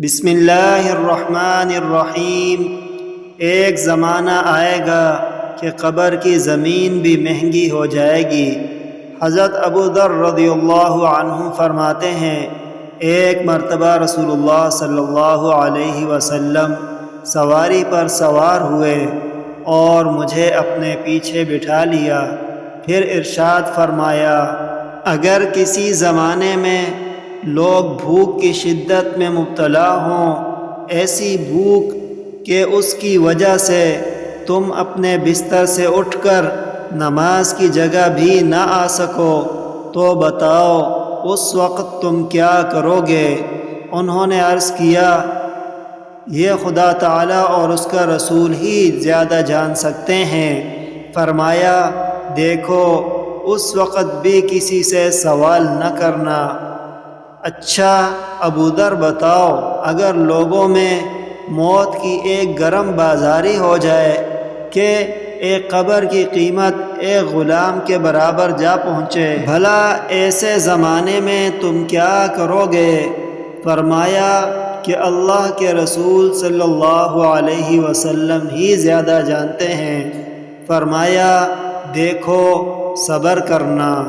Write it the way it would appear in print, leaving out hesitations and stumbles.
بسم اللہ الرحمن الرحیم۔ ایک زمانہ آئے گا کہ قبر کی زمین بھی مہنگی ہو جائے گی۔ حضرت ابو ذر رضی اللہ عنہ فرماتے ہیں، ایک مرتبہ رسول اللہ صلی اللہ علیہ وسلم سواری پر سوار ہوئے اور مجھے اپنے پیچھے بٹھا لیا۔ پھر ارشاد فرمایا، اگر کسی زمانے میں لوگ بھوک کی شدت میں مبتلا ہوں، ایسی بھوک کہ اس کی وجہ سے تم اپنے بستر سے اٹھ کر نماز کی جگہ بھی نہ آ سکو، تو بتاؤ اس وقت تم کیا کرو گے؟ انہوں نے عرض کیا، یہ خدا تعالیٰ اور اس کا رسول ہی زیادہ جان سکتے ہیں۔ فرمایا، دیکھو اس وقت بھی کسی سے سوال نہ کرنا۔ اچھا ابو ذر بتاؤ، اگر لوگوں میں موت کی ایک گرم بازاری ہو جائے کہ ایک قبر کی قیمت ایک غلام کے برابر جا پہنچے، بھلا ایسے زمانے میں تم کیا کرو گے؟ فرمایا کہ اللہ کے رسول صلی اللہ علیہ وسلم ہی زیادہ جانتے ہیں۔ فرمایا، دیکھو صبر کرنا۔